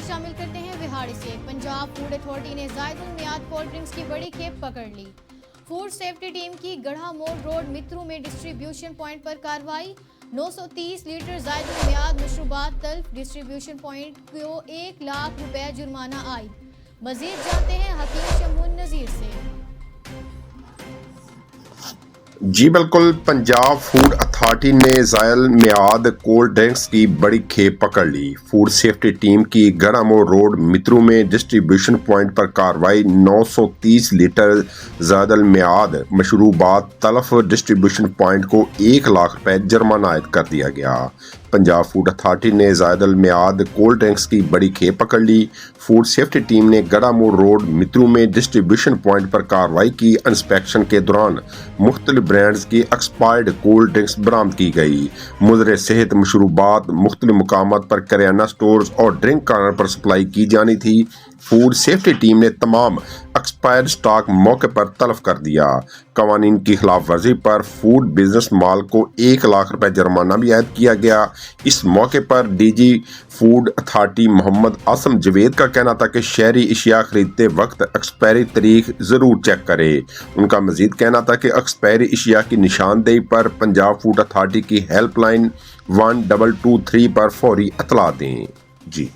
خبر شامل کرتے ہیں وہاڑی سے۔ پنجاب فوڈ اتھارٹی نے زائد المیعاد کولڈ ڈرنکس کی بڑی کھیپ پکڑ لی۔ فوڈ سیفٹی ٹیم کی گڑھا موڑ روڈ مترو میں ڈسٹریبیوشن پوائنٹ پر کارروائی۔ 930 لیٹر زائد المیعاد مشروبات تلف، ڈسٹریبیوشن پوائنٹ کو 1 لاکھ روپے جرمانہ عائد۔ مزید جانتے ہیں حکیم شمون نذیر سے۔ جی بالکل، پنجاب فوڈ اتھارٹی نے زائد المیعاد کولڈ ڈرنکس کی بڑی کھیپ پکڑ لی۔ فوڈ سیفٹی ٹیم کی گڑھا موڑ روڈ مترو میں ڈسٹریبیوشن پوائنٹ پر کارروائی۔ 930 لیٹر زائد المیعاد مشروبات تلف، ڈسٹریبیوشن پوائنٹ کو 1 لاکھ روپے جرمانہ عائد کر دیا گیا۔ پنجاب فوڈ اتھارٹی نے زائد المیعاد کولڈ ڈرنکس کی بڑی کھیپ پکڑ لی۔ فوڈ سیفٹی ٹیم نے گڑھا موڑ روڈ مترو میں ڈسٹریبیوشن پوائنٹ پر کارروائی کی۔ انسپیکشن کے دوران مختلف برانڈز کی ایکسپائرڈ کولڈ ڈرنکس برآمد کی گئی۔ مضر صحت مشروبات مختلف مقامات پر کریانہ سٹورز اور ڈرنک کارنر پر سپلائی کی جانی تھی۔ فوڈ سیفٹی ٹیم نے تمام ایکسپائرڈ سٹاک موقع پر تلف کر دیا۔ قوانین کی خلاف ورزی پر فوڈ بزنس مال کو 1 لاکھ روپے جرمانہ بھی عائد کیا گیا۔ اس موقع پر D G food authority Muhammad Asim Javed کا کہنا تھا کہ شہری اشیاء خریدتے وقت ایکسپائری تاریخ ضرور چیک کرے۔ ان کا مزید کہنا تھا کہ ایکسپائری اشیاء کی نشاندہی پر پنجاب فوڈ اتھارٹی کی ہیلپ لائن 1223 پر فوری اطلاع دیں۔ جی